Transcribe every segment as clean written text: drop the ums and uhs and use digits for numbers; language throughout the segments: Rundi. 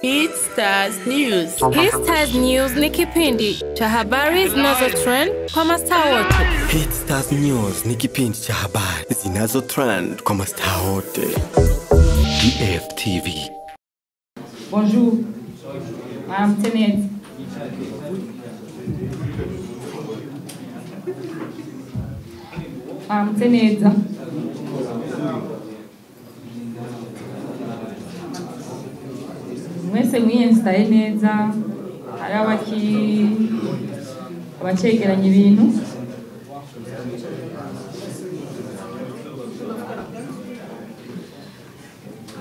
Hit Stars News. Hit Stars News ni kipindi cha habari zinazotrend kwa mastaa wote. Hit Stars News ni kipindi cha habari zinazotrend kwa mastaa wote. DFTV. Bonjour, Madame Tenet. Madame Tenet. Mwese mwiyenstaye neza, hari abacegeranya ibintu.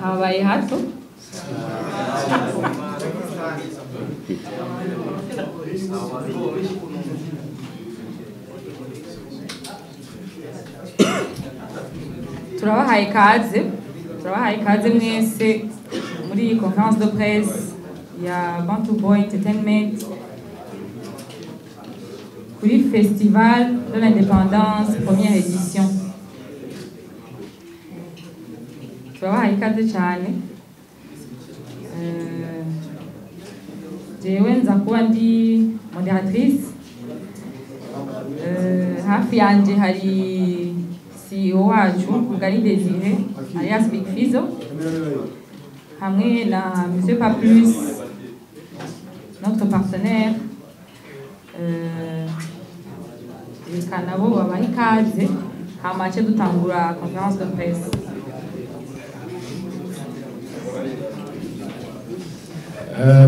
Habaye hato. Turabahaye ikaze mwese muri conférence de presse ya Bantu Boy Entertainment kuri Festival de l'Indépendance première édition. Turabahaye ikaze cyane. Jewe nza kuba ndi moderatrice. Hafi yanje hari CEO wacu Gali Désiré alias Big Fizo hamwe na Monsieur Paplus, notre partenaire. Kanabo babaha ikaze hamace dutangura conférence de presse.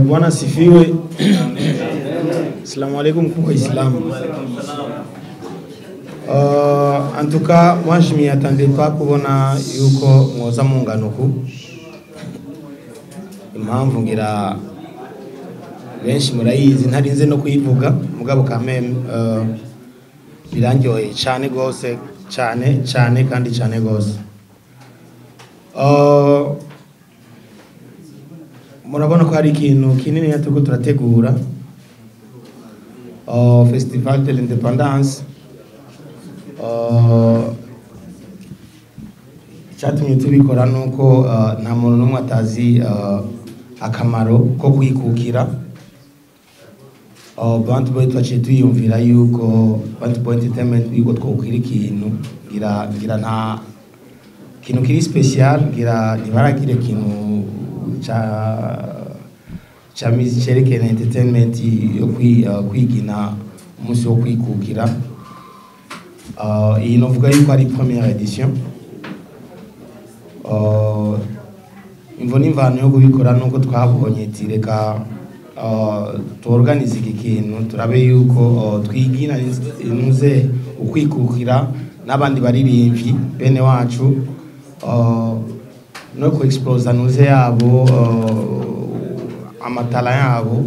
Bwana sifiwe. Assalamu alaikum kwa Islam. En tout cas, moi je m'y attendais pas kubona yuko mwoza mu nganuku. Impamvu ngira benshi murayizi ntarinze no kuyivuga mugabo kameme birangyoye cyane gose cyane kandi cyane gose. Murabona ko hari ikintu kinini yatuko turategura Festival de l'Indépendance. Cyatumye tubikora nuko nta muntu n'umwe atazi akamaro ko kwikukira. Bantu Boy twaciye tuyumvira yuko Bantu Boy Entertainment yuko twokira ikintu ngira nta kintu kiri special, ngira ntibaragire ikintu cha music cerekana entertainment yo kwigina umunsi wo kwikukira. Iyi novuga yuko ari première édition. Imvo n'imvano yo kubikora nuko twabonye tireka tuorganize iki kintu turabe yuko twigina inuze ukwikukira n'abandi baririmbyi bene wacu no ku explosa nuze yabo amatala yabo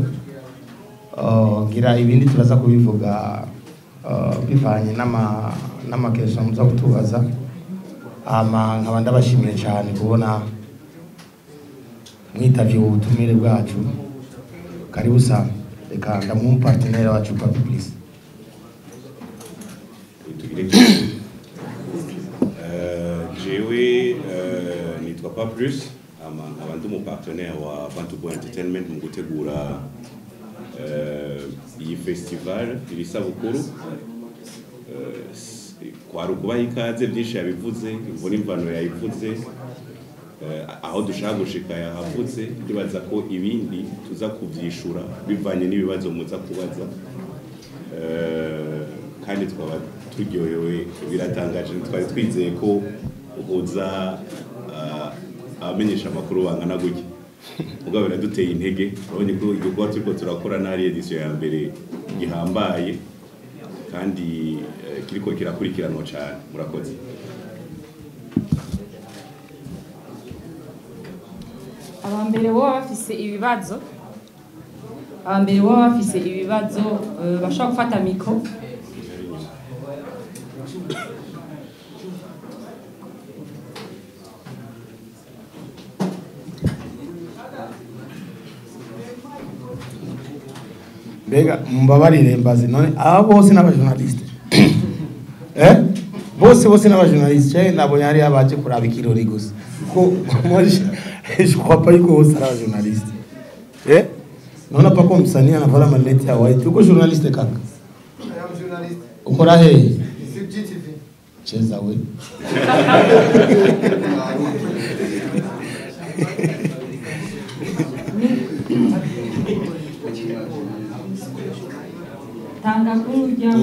gira ibindi turaza kubivuga bivanye n'amakesho muza kutubaza. Nkaba ndabashimiye cyane kubona mwitavye ubutumire bwacu. Karibu sana. Reka ndamu partenaire wacu Papi please. Jewe nitwa Paplus, nkaba ndi mu partenaire wa Bantu Boy Entertainment mu gutegura iyi festival iri sabukuru. Kwari ukubaha ikaze, byinshi yabivuze, imvura imvano yayivuze, aho dushaka gushika yahavutse. Ndibaza ko ibindi tuza kuvyishura bivanye n'ibibazo muza kubaza, kandi twaba turyohewe, biratangaje. Twari twizeye ko uza abamenyesha amakuru bangana gutya, mugabo biraduteye intege. Urabonye ko igikorwa turiko turakora n'ari edition ya mbere gihambaye kandi kiriko kirakurikiranwa cyane. Murakoze. Abambere bo bafise ibibazo bashaka gufata micro. Bega mbabarire mbazi none aba bose n'abajournaliste bose n'abajournaliste nabonye hari abaje kuraba ikirori gusa ko moi je crois pas que ça sera journaliste Eh? Naona pako msanii anavala maneti ya white. Uko journalist kaka? I am journalist. Ukora he? GTV. Cheza we. Tanga kurya.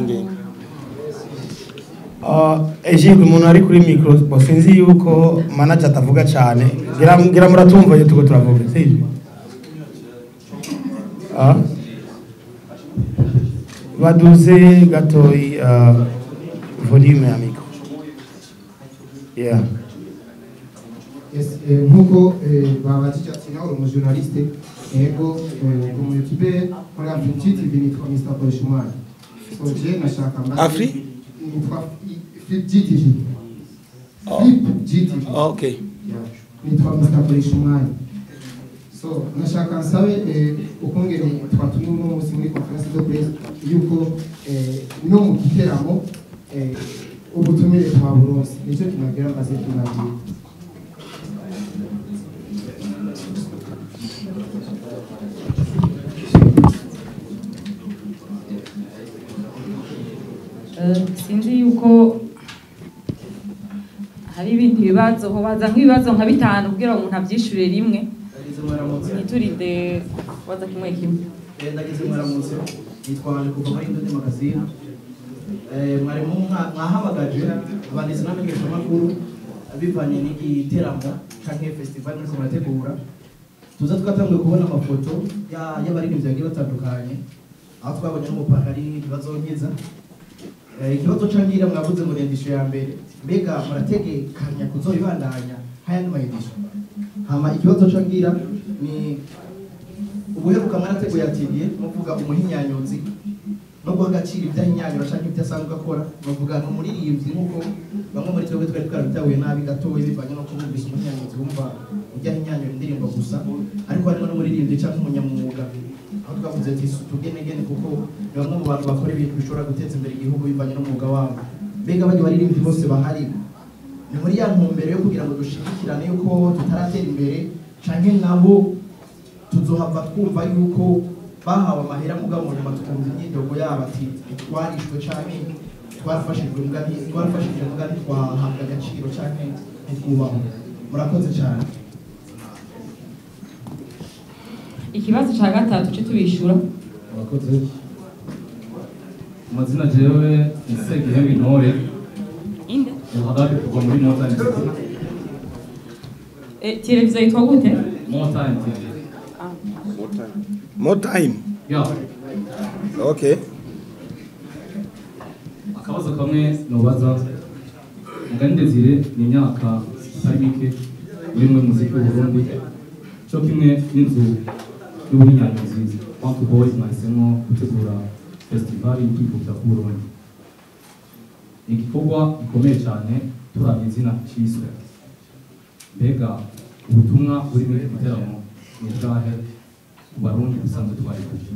Ejide umuntu ari kuri micro basinzi yuko manager atavuga cyane. Gira muratumva iyo tuko turavuga. Sije? Baduze gatoyi volume ya micro. Yeah. Yes, nkuko babajije ati nawe uri umujournaliste yego umuyutube muri Afri TV nitwa Mr. Boshman. So je nashaka mbasi Afri? nitwa Flip GTV. Flip GTV. Okay. Nitwa Mr. Boshman. So nashaka nsabe ukongere twatumye uno munsi muri conference de presse yuko no mu giteramo ubutumire twaburonse nicyo tunagira maze tunagira. Sinzi yuko hari ibindi bibazo ho baza nk'ibibazo nka bitanu kugira ngo umuntu abyishure rimwe niturinde waza kimwe kimwe. Ndagize mwaramutse nitwaje kuva muri Indonde magazine mwari mwahamagaje abanditsi n'amenyesha makuru bivanye n'igiteramo canke festival muri kumurategura tuza twatanguye kubona amafoto y'abaririmbyi bagiye batandukanye aho twabonye n'umupakari bazonkiza ikibazo cangira mwavuze muri edisho ya mbere mbega murategekanya kuzoyibandanya hayandi mayedisho hama ikibazo cangira ni ubuheruka mwarateguye atiriye muvuga umuhinyanyuzi no guha agaciro ibyahinyanyura canke ibyasanzwe akora bavuga ngo muririmbyi nkuko bamwe muri twebwe twari twarabitahuye nabi gatoya bivanye no kumvise umuhinyanyuzi wumva ibyahinyanyura indirimbo gusa ariko harimo n'umuririmbyi canke umunyamwuga aho twavuze ati tugenegene kuko ni bamwe mu bantu bakora ibintu bishobora guteza imbere igihugu bivanye n'umwuga wabo mbega bari baririmbyi bose bahari ni muri ya ntumbero yo kugira ngo dushigikirane yuko tutaratera imbere canke nabo tuzohava twumva yuko bahawe amahera mugabo mu nyuma tukumva imyidogo yabo ati twarishwe canke twarafashijwe mugani twahabwa agaciro canke ntitwubaho. Murakoze cyane. Ikibazo ca gatatu cyo tubishura. Murakoze. Amazina jewe Isegihe Bintore. Inde? Uhagaze kuva muri More Time. Televiziyo yitwa gute? More Time TV. More time. Yeah. Okay. Akabazo kamwe nobaza Mugani Desire ni imyaka itari mike muri mwe muziki w'u Burundi cyo kimwe n'inzu y'ubunyanyuzi Bantu Boys mwahisemo gutegura festival y'ukwifuza ku Burundi. Igikorwa gikomeye cyane turabye izina cyiswe mbega ubutumwa buri muri iki giteramo ni bwahe ku Barundi dusanzwe twarikuye.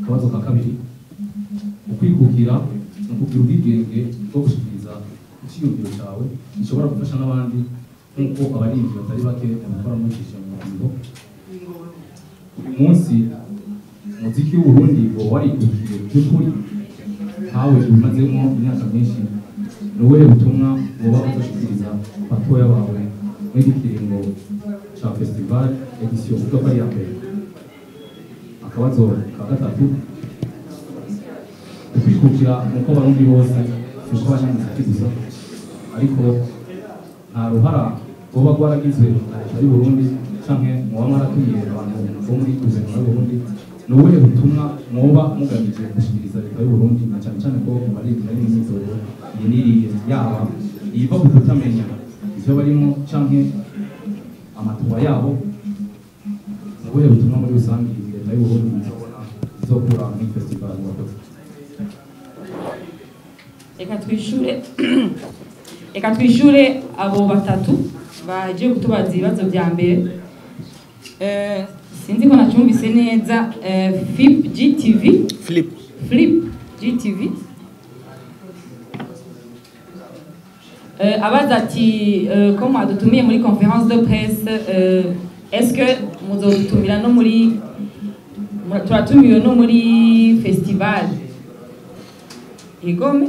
Akabazo ka kabiri ukwikukira no kugira ubwigenge bwo gushikiriza icyiyumviro cyawe gishobora gufasha n'abandi nk'uko abarinzi batari bake babikora muri iki kiganiro. Uyu munsi umuziki w'u Burundi ngo warikukiye by'ukuri ntawe ubimazemo imyaka myinshi ni ubuhe butumwa woba udashikiriza batoya bawe muri iki kiringo cya festival edisiyo uvuga ko ari iya mbere. Akabazo ka gatatu ukwikukira nuko abarundi bose siko abanyamuziki gusa ariko nta ruhara rwoba rwaragizwe na leta y'u Burundi canke muba mwaratumiye abantu bo muri guverinoma y'u Burundi ni ubuhe butumwa mwoba mugamije gushikiriza leta y'u Burundi na cane cane ko mubaririmbira n'imyitozo iyi n'iriya yaba iva ku kutamenya ivyo barimo canke amatora yabo ni ubuhe butumwa muri rusange leta y'u Burundi izobona izokura muri festival mwakoze. Reka twishure abo batatu baje kutubaza ibibazo bya mbere. Sinzi ko nacyumvise neza. Flip GTV abaza ati ko mwadutumiye muri conférence de presse est-ce que muzotumira no muri turatumiwe no muri festival igome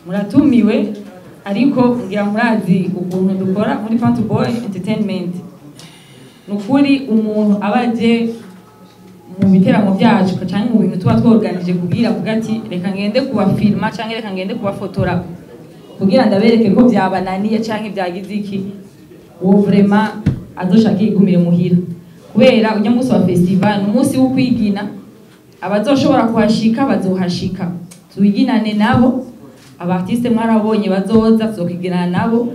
muratumiwe ariko ngira murazi ukuntu dukora muri Pantu Boy Entertainment nukuri umuntu abaje mu biteramo byacu cyangwa mu bintu tuba tworganije kugira kuvuga ati reka ngende kubafilma cyangwa reka ngende kubafotora kugira ndabereke ko byabananiye cyangwa byagize iki uwo vraiment azoshaka igumire muhira kubera ujya munsi wa festival umunsi wo kwigina abazoshobora kuhashika bazohashika tuyiginane nabo abartiste mwarabonye bazoza tuzokwigirana nabo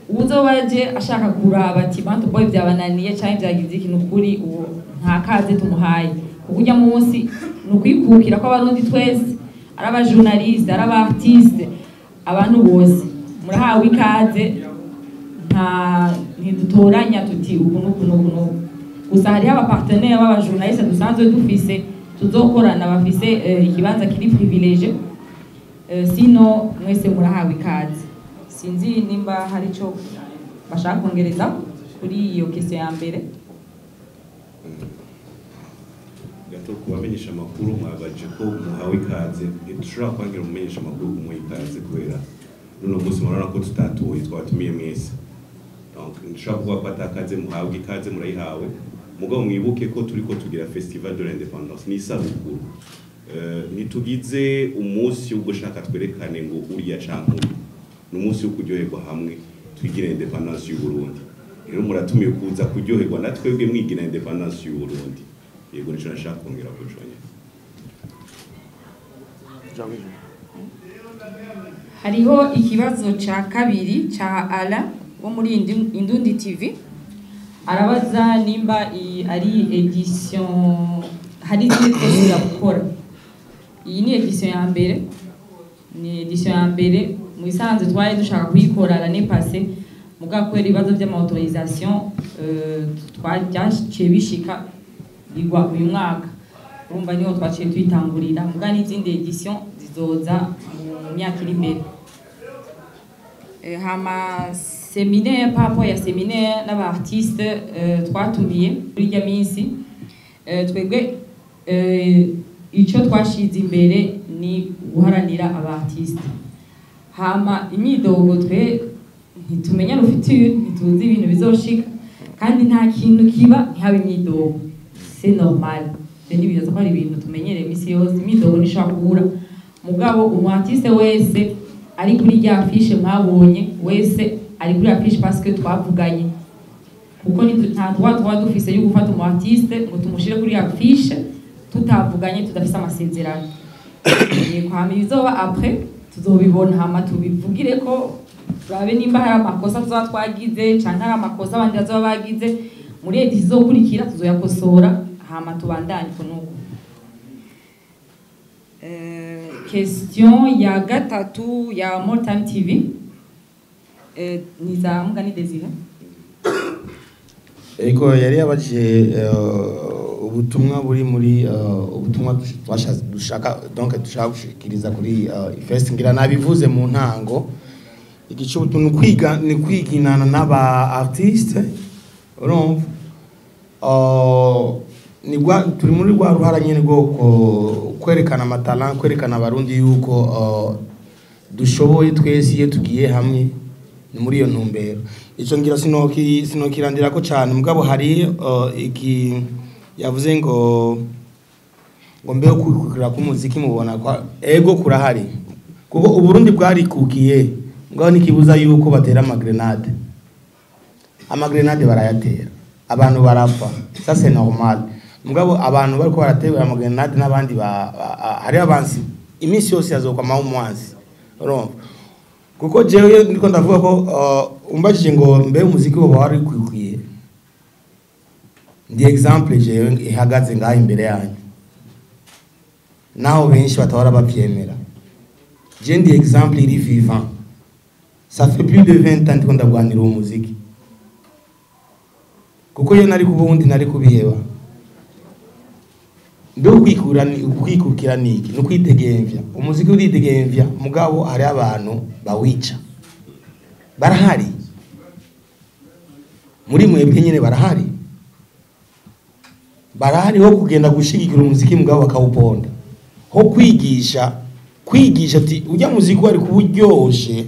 uzobaje ashaka kuraba ati Pantu Boy byabananiye cyangwa byagize iki nukuri uwo nta kaze tumuhaye kuko ujya munsi nukwikukira ko abarundi twese ari aba journaliste ari aba artiste abantu bose murahawe ikaze nta ntidutoranya tuti ukuntu gusa hariho abapartenere b'abajournaliste dusanzwe dufise tuzokorana bafise ikibanza kiri privilege sino mwese murahawe ikaze sinzi nimba hari cyo bashaka kongereza kuri iyo question ya mbere gato kubamenyesha amakuru mwabaje ko muhawe ikaze dushobora kwangira umumenyesha amakuru kumuha ikaze kubera nuno munsi murabona ko tutatuye twatumiye mwese donc nshaka kuba patakaze muhawe ikaze murayihawe mugabo mwibuke ko turiko tugira festival de l'indépendance ni sabukuru nitugize umunsi wo gushaka twerekane ngo uriya canke n'umunsi wo kuryoherwa hamwe twigira independence y'u Burundi rero muratumiye kuza kuryoherwa natwebwe mwigira independence y'u Burundi yego nico nashaka kongera kujonya hariho ikibazo ca kabiri ca Ala wo muri Indundi TV arabaza nimba ari edition hari twese ya gukora iyi ni edition ya mbere mu isanzwe twari dushaka kuyikora l'année passée mugakwera ibibazo by'amautorisation twaciye bishika igwa uyu mwaka urumva niho twaciye tuyitangurira muga n'izindi edition zizoza mu myaka iri imbere hama séminaire papo ya séminaire n'abartiste twatumiye muri ya minsi twebwe ico twashize imbere ni guharanira abartiste hama imyidogo twe ntitumenya rufitiye ntituzi ibintu bizoshika kandi nta kintu kiba ntihabe imyidogo c'est normal ni bibaza ko ari ibintu tumenyereye misi yose imyidogo nishobora kubura mugabo umwartiste wese ari kuri rya affiche mwabonye wese ari kuri affiche parce que twavuganye kuko nta droit dufise yo gufata umwartiste ngo tumushire kuri affiche tutavuganye tudafise amasezerano kwa mizoba après tuzobibona hama tubivugire ko turabe nimba hari amakosa tuzoba twagize canke hari amakosa abandi bazoba bagize muri edition izokurikira tuzoyakosora hama tubandanye kunuko question ya gatatu ya More Time TV niza mugani Desire ego yari yabaje ubutumwa buri muri ubutumwa dushaka donc dushaka gushikiriza kuri fest ngira nabivuze mu ntango igice ubutumwa kwiga ni kwiginana n'aba artiste urumva ni gwa turi muri rwa ruhara nyene rwo kwerekana amatalent kwerekana abarundi yuko dushoboye twese iyo tugiye hamwe ni muri iyo ntumbero ico ngira sinokirandira ko cyane mugabo hari iki yavuze ngo mbeho kukira ku muziki mubona kwa ego kurahari kuko uburundi bwarikukiye mugabo nikibuza yuko batera amagrenade barayatera abantu barapfa ça c'est normal mugabo abantu bariko baratera amagrenade n'abandi hari abansi imisi yose yazokwa umwanzi urumva kuko jewe ndiko ndavuga ko umbajije ngo mbe umuziki wo bari kwikwiye ndi exemple jewe ihagaze ngaho imbere yanyu naho benshi batawara bavyemera je ndi exemple iri vivant ça fait plus de 20 ans ndiko ndagwanira umuziki kuko yo nari kubundi nari kubiheba ndo kwikukira niki no kwitegemvya umuziki uridegemvya mugabo hari abantu bawica barahari muri mwebwe nyine barahari ho kugenda gushigikira umuziki mugabo bakawuponda, ho kwigisha ati ujya muziki wari kuburyoshe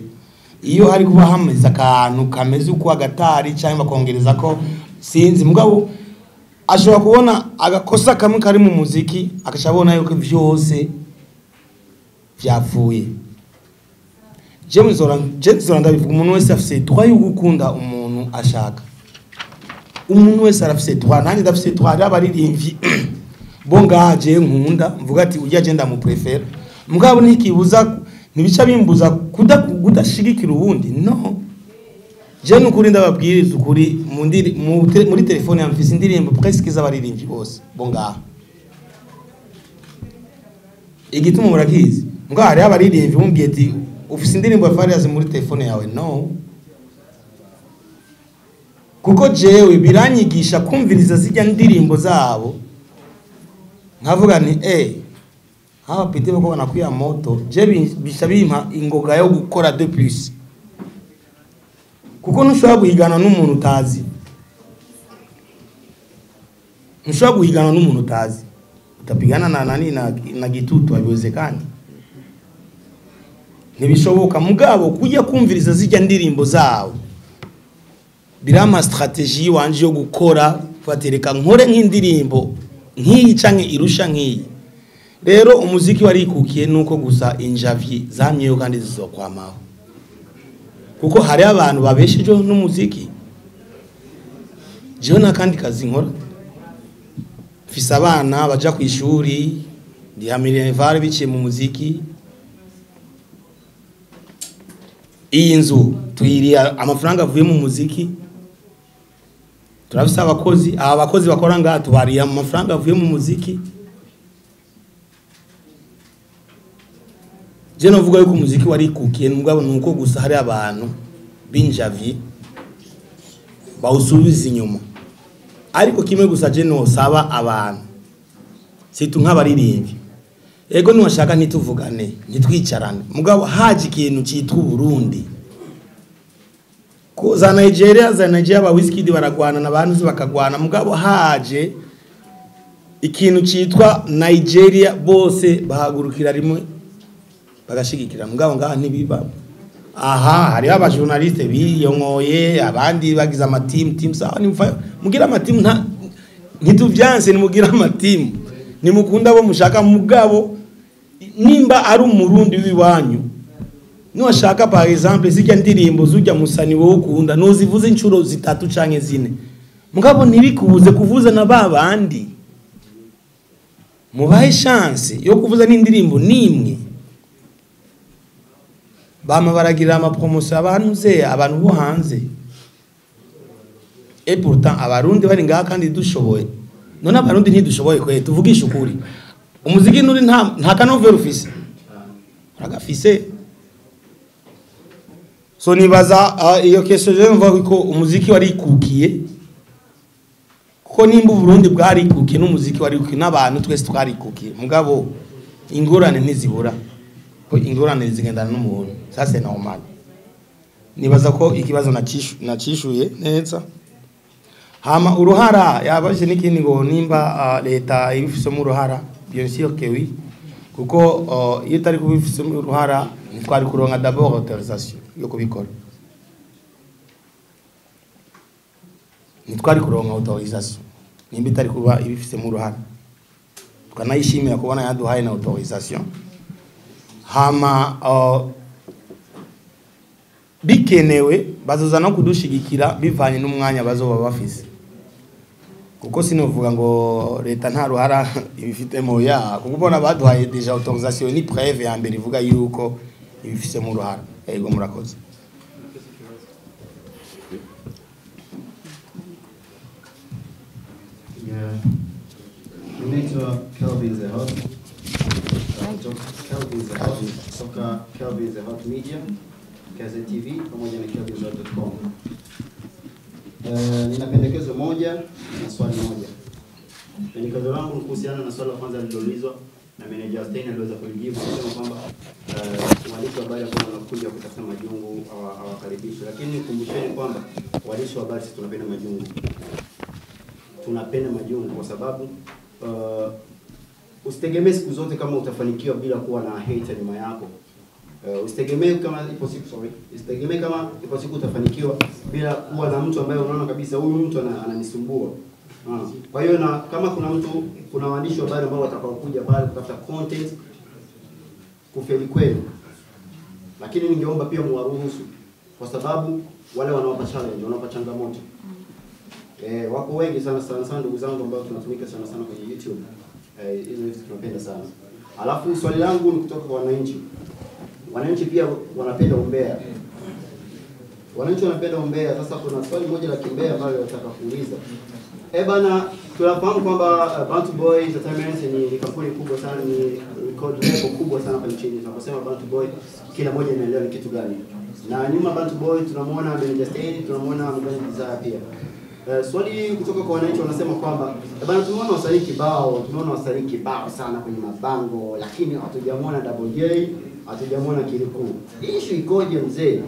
iyo hari kuba hameze akantu kameze uko agatari cyangwa bakongereza ko sinzi, mugabo ashobora kubona agakosa kamwe kari mu muziki akashabona yuko byose byapfuye. James Zoran ndabivuga, umuntu wese afise droit yo gukunda umuntu ashaka, umuntu wese arafise droit, nanjye ndafise droit y'abaririmbyi bo ngaje nkunda mvuga ati ujya agenda mu prefer, mugabo ntikibuza nibica bimbuza kudashigikira ubundi. No, je nukuri ndababwiriza ukuri, muri telefone yamfise indirimbo presque z'abaririmbyi bose bo ngaha. Igituma murakizi, mugabo hari abaririmbyi mumbiye ati ufise indirimbo ya Farious muri telefone yawe. No, kuko jewe biranyigisha kumviriza zijya ndirimbo zabo, nkavuga ni haba pite bako banakuya moto, je bishabimpa ingoga yo gukora de plus, kuko ntushobora guhigana n'umuntu utazi, utapigana na nani na gitutu abiwezekani, ntibishoboka. Mugabo kujya kumviriza zijya ndirimbo zabo birama strategy wanje yo gukora, fatereka nkore nk'indirimbo nk'iyi canke irusha nk'iyi. Rero umuziki warikukiye nuko gusa injavyi zamyeyo kandi zizokwamaho, kuko hari abantu babesheje n'umuziki. Jewe nakandi kazi nkora, mfise abana baja ku ishuri, ndihamiriye vare biciye mu muziki. Iyi nzu tuyiriya amafaranga avuye mu muziki, turafise abakozi bakora ngaha tubariya amafaranga avuye mu muziki. Je novuga yuko umuziki warikukiye, nubwo nuko gusa hari abantu binjavyi bawusubiza inyuma. Ariko kimwe gusa je no saba abantu situ nk'abaririmbyi, ego niwashaka ntituvugane ntitwicarane, mugabo haje ikintu cyitwa Burundi, ko za Nigeria ba Wizkid baragwana n'abantu bakagwana, mugabo haje ikintu cyitwa Nigeria bose bahagurukira rimwe bagashigikira, mugabo ngaha ntibiba. Aha hari aba journaliste biyongoye, abandi bagize team sawa, mugira amateam ntituvyanse, nimugira amateam nimukunda bo mushaka, mugabo nimba ari umurundi w'iwanyu niwashaka par exemple zijya ndirimbo zujya musani wowe ukunda nozivuze inshuro 3 canke 4, mugabo ntibikubuze kuvuza na babandi, mubahe chance yo kuvuza n'indirimbo nimwe. Bama baragira ama promotion abantu bo hanze, et pourtant abarundi bari ngaha kandi dushoboye. None abarundi ntidushoboye kwe tuvugisha ukuri, umuziki nuri nta kanovera ufise agafise. So nibaza iyo question je mvuga ko umuziki warikukiye, kuko nimba Burundi bwarikukiye n'umuziki warikukiye n'abantu twese twarikukiye, mugabo ingorane ntizibura, ko ingorane zigendana n'umuntu. Sasa normal, nibaza ko ikibazo nacishuye neza. Hama uruhara yabaje n'ikindi ngo nimba leta ibifise mu ruhara, bien sûr que oui, kuko iyo tari kubifise mu ruhara ntitwari kuronka d'abord autorisation yo kubikora, ntitwari kuronka autorisation nimba itari kuba ibifise mu ruhara. Tukanayishimira kubona yaduhaye na autorisation. Hama bikenewe bazoza no kudushigikira bivanye n'umwanya bazoba bafise, kuko sinovuga ngo leta nta ruhara ibifite mu ya, kuko bona baduhaye deja autorisation ni preuve ya mbere ivuga yuko ibifise mu ruhara. Ego murakoze. Inaitwa Kelvin the Hot. Kelvin the Hot, toka Kelvin the Hot Media, Kaze TV pamoja na kelvinzehot.com. Nina pendekezo moja na swali moja. Pendekezo langu kuhusiana na swali la kwanza lililoulizwa na manager Stein aliweza kujibu kusema kwamba waandishi wa habari ambao wanakuja kutafuta majungu hawakaribishwi, lakini kumbusheni kwamba waandishi wa habari sisi tunapenda majungu. Tunapenda majungu kwa sababu usitegemee siku zote kama utafanikiwa bila kuwa na hater nyuma yako. Usitegemee kama ipo siku utafanikiwa bila kuwa na mtu ambaye unaona kabisa huyu mtu ananisumbua. Kwa hiyo na kama kuna waandishi wa habari ambao watakaokuja pale kutafuta content kufeli kweli, lakini ningeomba pia muwaruhusu, kwa sababu wale wanawapa challenge, wanawapa changamoto. Wako wengi sana ndugu zangu ambao tunatumika sana kwenye YouTube. Hizo vitu tunapenda sana. Alafu swali langu ni kutoka kwa wananchi. Wananchi pia wanapenda umbea. Wananchi wanapenda umbea. Sasa kuna swali moja la kimbea ambalo nataka kuuliza. Bana, tunafahamu kwamba Bantu Boy Entertainment ni kampuni kubwa sana, ni record label kubwa sana hapa nchini. Tunaposema Bantu Boy, kila mmoja anaelewa ni kitu gani. Na nyuma Bantu Boy tunamuona Manager Stein, tunamuona Mgani Desire pia. Swali kutoka kwa wananchi wanasema kwamba bana, tumeona wasanii kibao sana kwenye mabango, lakini hatujamuona Double J, hatujamuona Kirikou. Issue ikoje mzee?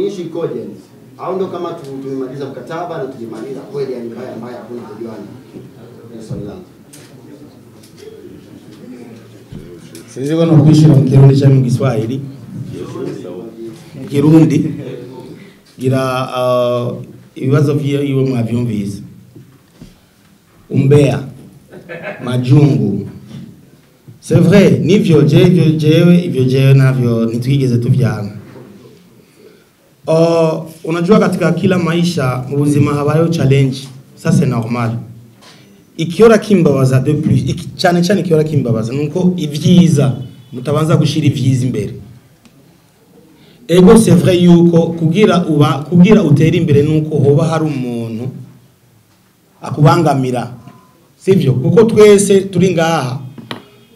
Issue ikoje? Au ndo kama tumemaliza mkataba na tujimaliza kweli, yani mbaya hakuna kujuana? Ni swali langu. Sisi kwa kuishi na Kirundi cha Kiswahili. Kirundi gira ibibazo vyiwe mwavyumvise. Umbea, majungu. C'est vrai, nivyo jewe navyo nitwigeze tuvyana. Unajua katika kila maisha mubuzima habayo challenge. Ça c'est normal. Ikiora kimbabaza de plus, cyane ikiora kimbabaza nuko ivyiza mutabanza gushira ivyiza imbere. Ego c'est vrai yuko kugira utera imbere nuko hoba hari umuntu akubangamira. Sivyo? Kuko twese turi ngaha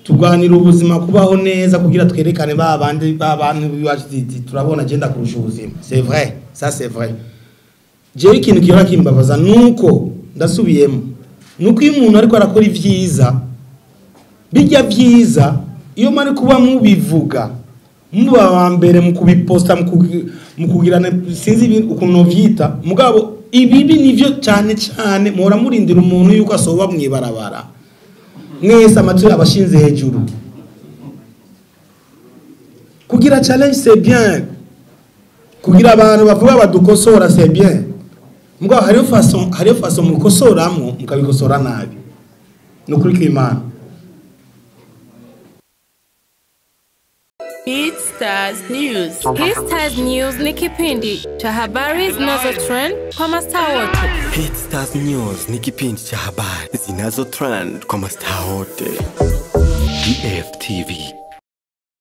tuganira ubuzima kubaho neza kugira twerekane bantu biwashiti turabona agenda kurusha ubuzima. C'est vrai, ça c'est vrai. Je ikintu kiora kimbabaza nuko ndasubiyemo. Nuko iyo umuntu ariko arakora ivyiza bijya vyiza iyo mari kuba mubivuga muba wa mbere mu kubiposta mu kugirana sinzi ibintu ukuntu vyita mugabo ibibi nivyo cyane muhora murindira umuntu yuko asoba mwibarabara mwese amatwi abashinze hejuru. Kugira challenge c'est bien, kugira abantu bavuga badukosora c'est bien, mugabo hariyo façon mukosoramwo mukabikosora nabi no kuri Imana. Hitstars News. Hitstars News ni kipindi cha habari zinazo trend kwa mastaa wote. Hitstars News ni kipindi cha habari zinazo trend kwa mastaa wote. DFTV.